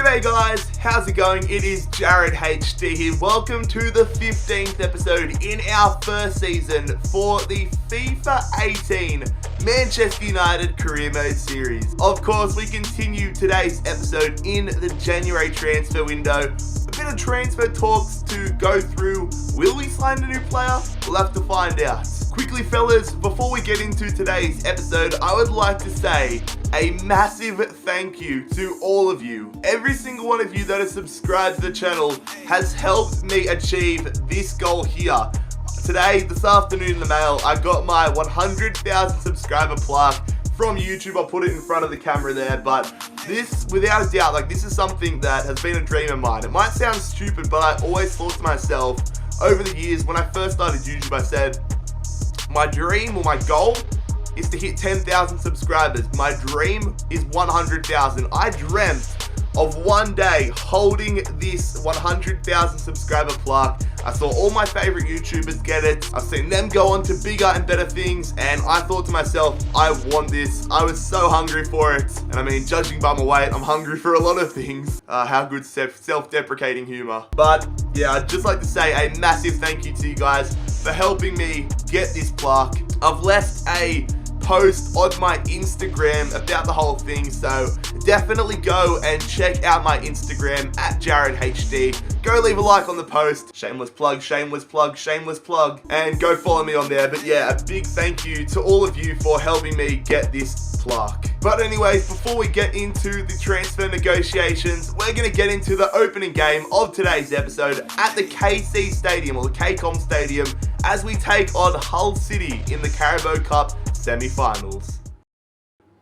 G'day guys, how's it going? It is JarradHD here. Welcome to the 15th episode in our first season for the FIFA 18 Manchester United Career Mode series. Of course, we continue today's episode in the January transfer window. A bit of transfer talks to go through. Will we sign a new player? We'll have to find out. Quickly fellas, before we get into today's episode, I would like to say a massive thank you to all of you. Every single one of you that has subscribed to the channel has helped me achieve this goal here. Today, this afternoon in the mail, I got my 100,000 subscriber plaque from YouTube. I'll put it in front of the camera there, but this, without a doubt, this is something that has been a dream of mine. It might sound stupid, but I always thought to myself over the years, when I first started YouTube, I said, my dream or my goal is to hit 10,000 subscribers. My dream is 100,000. I dreamt of one day holding this 100,000 subscriber plaque. I saw all my favorite YouTubers get it. I've seen them go on to bigger and better things, and I thought to myself, I want this. I was so hungry for it. And I mean, judging by my weight, I'm hungry for a lot of things. How good self-deprecating humor. But yeah, I'd just like to say a massive thank you to you guys for helping me get this plaque. I've left a post on my Instagram about the whole thing, so definitely go and check out my Instagram at JarradHD. Go leave a like on the post. Shameless plug, shameless plug, shameless plug. And go follow me on there. But yeah, a big thank you to all of you for helping me get this plaque. But anyways, before we get into the transfer negotiations, we're going to get into the opening game of today's episode at the KC Stadium, or the KCOM Stadium, as we take on Hull City in the Carabao Cup semi-finals.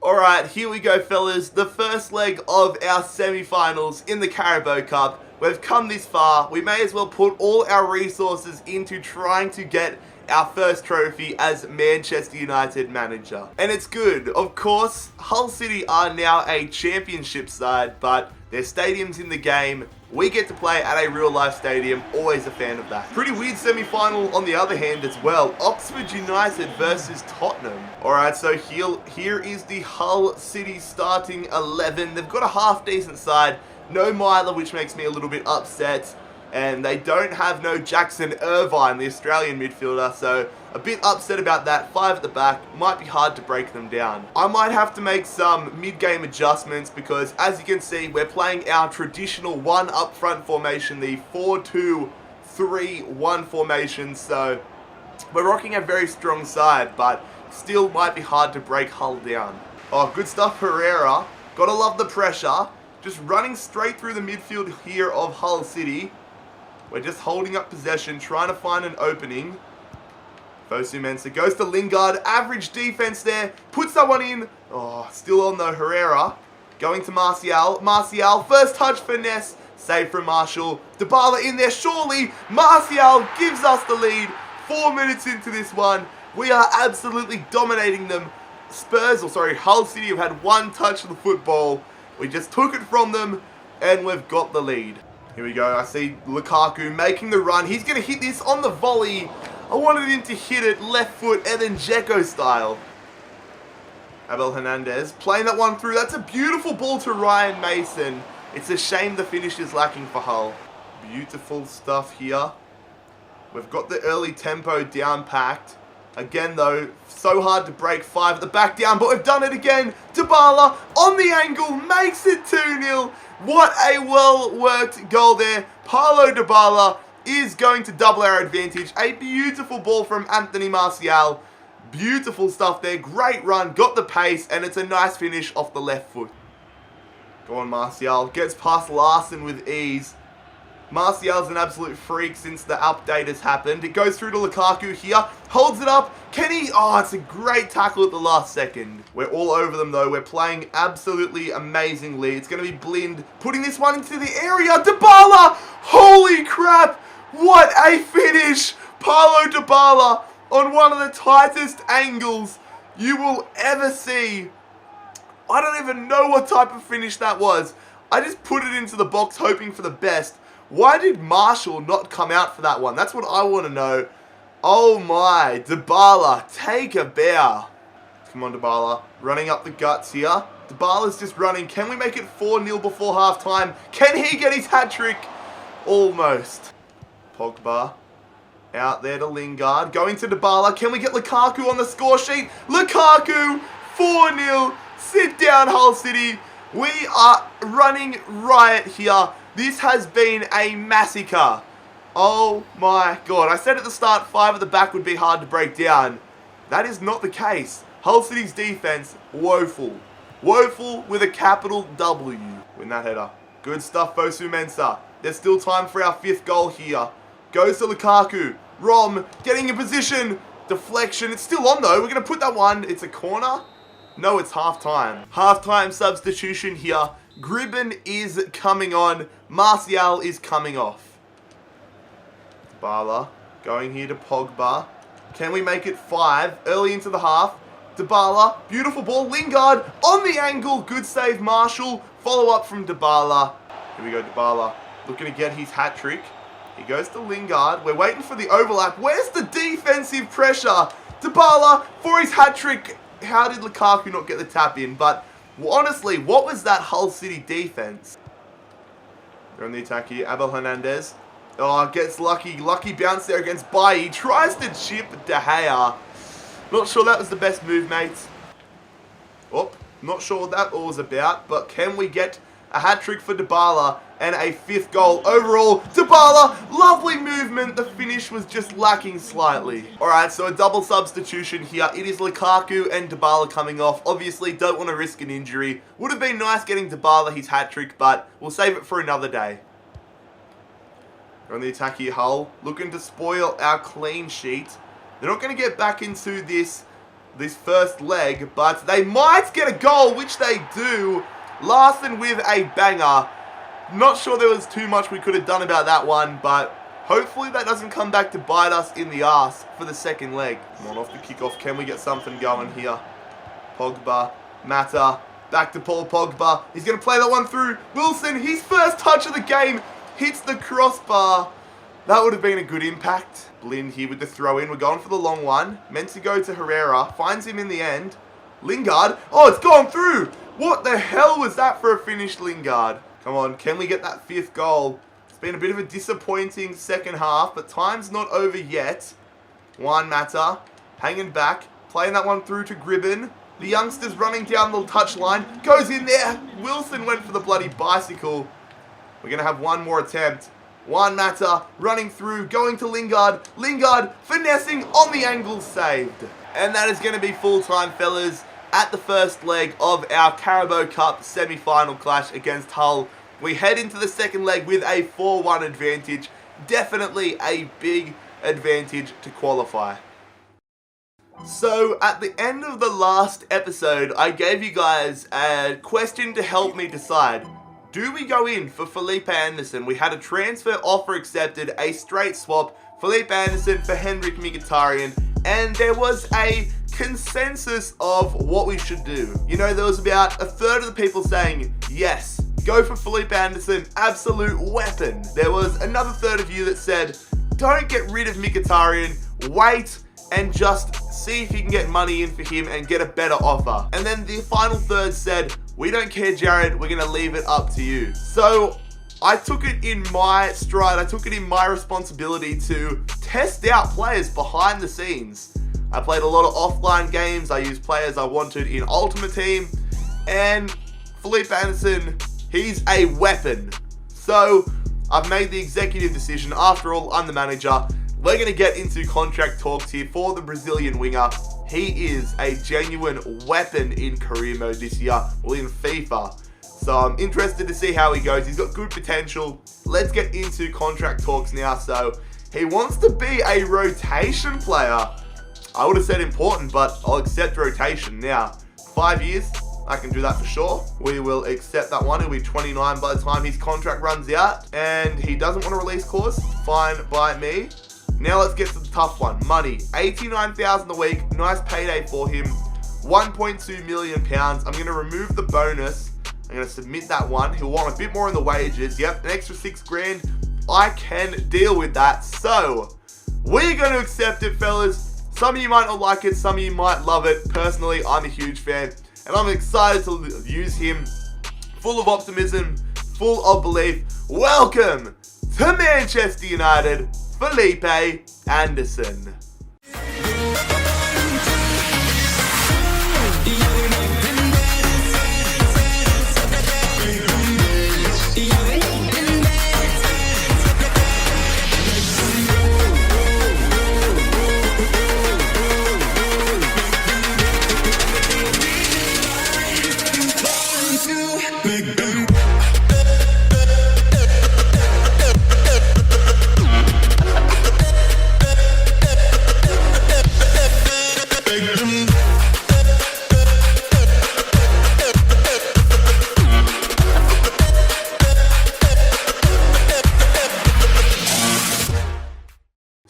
Alright, here we go fellas, the first leg of our semi-finals in the Carabao Cup. We've come this far, we may as well put all our resources into trying to get our first trophy as Manchester United manager. And it's good. Of course, Hull City are now a championship side, but their stadium's in the game. We get to play at a real life stadium, always a fan of that. Pretty weird semi-final on the other hand as well. Oxford United versus Tottenham. Alright, so here is the Hull City starting 11. They've got a half decent side. No Myler, which makes me a little bit upset. And they don't have no Jackson Irvine, the Australian midfielder, so a bit upset about that. 5 at the back, might be hard to break them down. I might have to make some mid-game adjustments because, as you can see, we're playing our traditional one up front formation, the 4-2-3-1 formation, so we're rocking a very strong side, but still might be hard to break Hull down. Oh, good stuff, Herrera. Gotta love the pressure. Just running straight through the midfield here of Hull City. We're just holding up possession, trying to find an opening. Fosu Mensah goes to Lingard. Average defense there. Puts that one in. Oh, still on though. Herrera going to Martial. Martial, first touch finesse. Save from Marshall. Dybala in there. Surely Martial gives us the lead. 4 minutes into this one. We are absolutely dominating them. Hull City have had one touch of the football. We just took it from them and we've got the lead. Here we go, I see Lukaku making the run. He's going to hit this on the volley. I wanted him to hit it left foot and then Dzeko style. Abel Hernandez playing that one through. That's a beautiful ball to Ryan Mason. It's a shame the finish is lacking for Hull. Beautiful stuff here. We've got the early tempo down packed. Again though, so hard to break. 5 at the back down, but we've done it again. Dybala on the angle, makes it 2-0. What a well-worked goal there. Paulo Dybala is going to double our advantage. A beautiful ball from Anthony Martial. Beautiful stuff there. Great run, got the pace, and it's a nice finish off the left foot. Go on, Martial. Gets past Larson with ease. Martial's an absolute freak since the update has happened. It goes through to Lukaku here. Holds it up. Can he? Oh, it's a great tackle at the last second. We're all over them though. We're playing absolutely amazingly. It's going to be Blind putting this one into the area. Dybala! Holy crap! What a finish! Paulo Dybala on one of the tightest angles you will ever see. I don't even know what type of finish that was. I just put it into the box hoping for the best. Why did Marshall not come out for that one? That's what I want to know. Oh my, Dybala, take a bow. Come on, Dybala. Running up the guts here. Dybala's just running. Can we make it 4-0 before half-time? Can he get his hat-trick? Almost. Pogba out there to Lingard. Going to Dybala. Can we get Lukaku on the score sheet? Lukaku, 4-0. Sit down, Hull City. We are running riot here. This has been a massacre. Oh my god. I said at the start 5 at the back would be hard to break down. That is not the case. Hull City's defense, woeful. Woeful with a capital W. Win that header. Good stuff, Fosu Mensah. There's still time for our 5th goal here. Goes to Lukaku. Rom getting in position. Deflection. It's still on though. We're going to put that one. It's a corner. No, it's half-time. Half-time substitution here. Gribben is coming on. Martial is coming off. Dybala going here to Pogba. Can we make it 5 early into the half? Dybala, beautiful ball. Lingard on the angle. Good save, Marshall. Follow up from Dybala. Here we go, Dybala. Looking to get his hat-trick. He goes to Lingard. We're waiting for the overlap. Where's the defensive pressure? Dybala for his hat-trick. How did Lukaku not get the tap in? But honestly, what was that Hull City defense? They're on the attack here. Abel Hernandez. Oh, gets lucky. Lucky bounce there against Bailly. Tries to chip De Gea. Not sure that was the best move, mates. Oh, not sure what that all was about. But can we get a hat-trick for Dybala and a 5th goal overall? Dybala, lovely movement. The finish was just lacking slightly. Alright, so a double substitution here. It is Lukaku and Dybala coming off. Obviously, don't want to risk an injury. Would have been nice getting Dybala his hat-trick, but we'll save it for another day. We're on the attack here, Hull. Looking to spoil our clean sheet. They're not going to get back into this first leg, but they might get a goal, which they do. Larson with a banger. Not sure there was too much we could have done about that one, but hopefully that doesn't come back to bite us in the arse for the second leg. Come on, off the kickoff. Can we get something going here? Pogba, Mata, back to Paul Pogba. He's going to play that one through. Wilson, his first touch of the game, hits the crossbar. That would have been a good impact. Blind here with the throw in. We're going for the long one. Meant to go to Herrera. Finds him in the end. Lingard. Oh, it's gone through. What the hell was that for a finished Lingard? Come on, can we get that 5th goal? It's been a bit of a disappointing second half, but time's not over yet. Juan Mata, hanging back, playing that one through to Gribben. The youngster's running down the touchline, goes in there. Wilson went for the bloody bicycle. We're going to have one more attempt. Juan Mata running through, going to Lingard. Lingard finessing on the angle, saved. And that is going to be full time, fellas, at the first leg of our Carabao Cup semi-final clash against Hull. We head into the second leg with a 4-1 advantage. Definitely a big advantage to qualify. So, at the end of the last episode, I gave you guys a question to help me decide. Do we go in for Felipe Anderson? We had a transfer offer accepted, a straight swap, Felipe Anderson for Henrik Mkhitaryan, and there was a consensus of what we should do. You know, there was about a third of the people saying, yes, go for Felipe Anderson, absolute weapon. There was another third of you that said, don't get rid of Mkhitaryan, wait and just see if you can get money in for him and get a better offer. And then the final third said, we don't care, Jared, we're going to leave it up to you. So I took it in my stride, I took it in my responsibility to test out players behind the scenes. I played a lot of offline games, I used players I wanted in Ultimate Team, and Felipe Anderson, he's a weapon. So I've made the executive decision, after all, I'm the manager. We're going to get into contract talks here for the Brazilian winger. He is a genuine weapon in career mode this year, or in FIFA. So I'm interested to see how he goes. He's got good potential. Let's get into contract talks now. So he wants to be a rotation player. I would have said important, but I'll accept rotation now. 5 years, I can do that for sure. We will accept that one. He'll be 29 by the time his contract runs out. And he doesn't want a release clause. Fine by me. Now let's get to the tough one. Money. $89,000 a week. Nice payday for him. £1.2 million. I'm going to remove the bonus. I'm going to submit that one. He'll want a bit more in the wages. Yep, an extra $6,000. I can deal with that. So, we're going to accept it, fellas. Some of you might not like it. Some of you might love it. Personally, I'm a huge fan. and I'm excited to use him. Full of optimism, full of belief. Welcome to Manchester United, Felipe Anderson.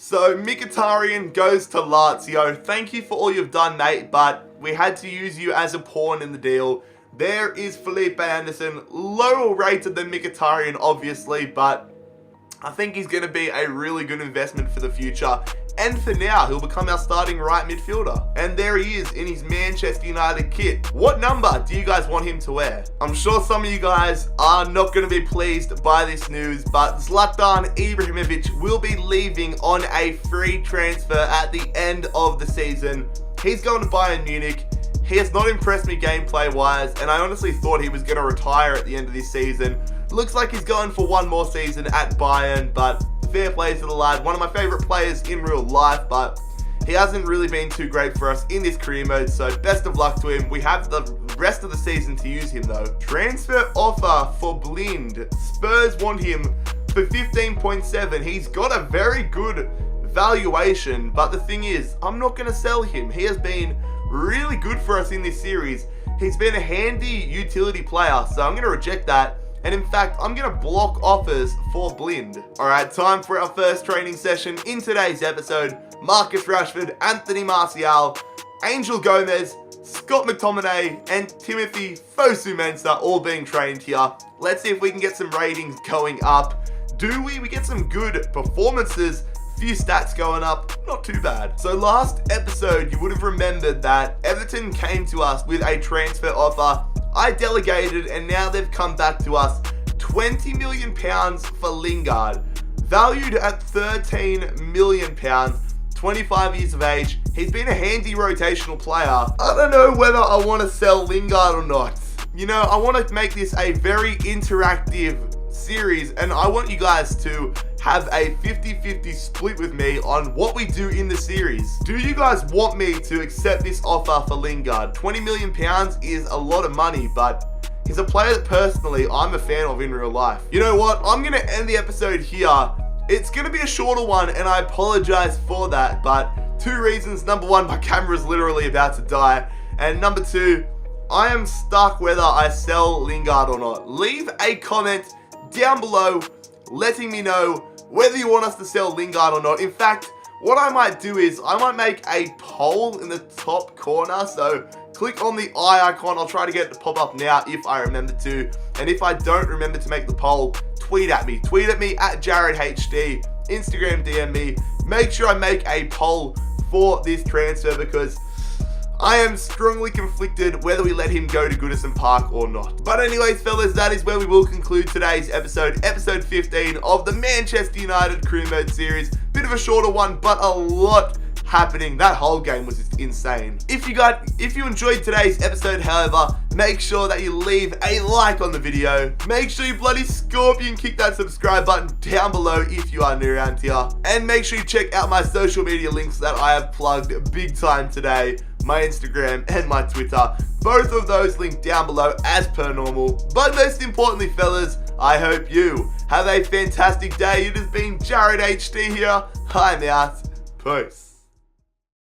So Mkhitaryan goes to Lazio. Thank you for all you've done, mate, but we had to use you as a pawn in the deal. There is Felipe Anderson, lower rated than Mkhitaryan, obviously, but I think he's going to be a really good investment for the future. And for now, he'll become our starting right midfielder. And there he is in his Manchester United kit. What number do you guys want him to wear? I'm sure some of you guys are not going to be pleased by this news, but Zlatan Ibrahimovic will be leaving on a free transfer at the end of the season. He's going to Bayern Munich. He has not impressed me gameplay-wise, and I honestly thought he was going to retire at the end of this season. Looks like he's going for one more season at Bayern, but fair play to the lad. One of my favourite players in real life, but he hasn't really been too great for us in this career mode, so best of luck to him. We have the rest of the season to use him though. Transfer offer for Blind. Spurs want him for 15.7. He's got a very good valuation, but the thing is, I'm not going to sell him. He has been really good for us in this series. He's been a handy utility player, so I'm going to reject that. And in fact, I'm going to block offers for Blind. Alright, time for our first training session in today's episode. Marcus Rashford, Anthony Martial, Angel Gomez, Scott McTominay, and Timothy Fosu-Mensah all being trained here. Let's see if we can get some ratings going up. Do we? We get some good performances. Few stats going up, not too bad. So last episode, you would have remembered that Everton came to us with a transfer offer. I delegated, and now they've come back to us. £20 million for Lingard, valued at £13 million, 25 years of age. He's been a handy rotational player. I don't know whether I want to sell Lingard or not. You know, I want to make this a very interactive series, and I want you guys to have a 50-50 split with me on what we do in the series. Do you guys want me to accept this offer for Lingard? £20 million is a lot of money, but he's a player that personally I'm a fan of in real life. You know what? I'm going to end the episode here. It's going to be a shorter one, and I apologize for that, but two reasons. Number one, my camera's literally about to die, and number two, I am stuck whether I sell Lingard or not. Leave a comment down below letting me know whether you want us to sell Lingard or not. In fact, what I might do is I might make a poll in the top corner. So click on the eye icon. I'll try to get it to pop up now if I remember to. And if I don't remember to make the poll, tweet at me. Tweet at me at JarradHD. Instagram DM me. Make sure I make a poll for this transfer because I am strongly conflicted whether we let him go to Goodison Park or not. But anyways, fellas, that is where we will conclude today's episode 15 of the Manchester United Career Mode series. Bit of a shorter one, but a lot happening. That whole game was just insane. If you enjoyed today's episode, however, make sure that you leave a like on the video. Make sure you bloody scorpion kick that subscribe button down below if you are new around here. And make sure you check out my social media links that I have plugged big time today. My Instagram and my Twitter. Both of those linked down below as per normal. But most importantly, fellas, I hope you have a fantastic day. It has been JarradHD here. I'm out. Peace.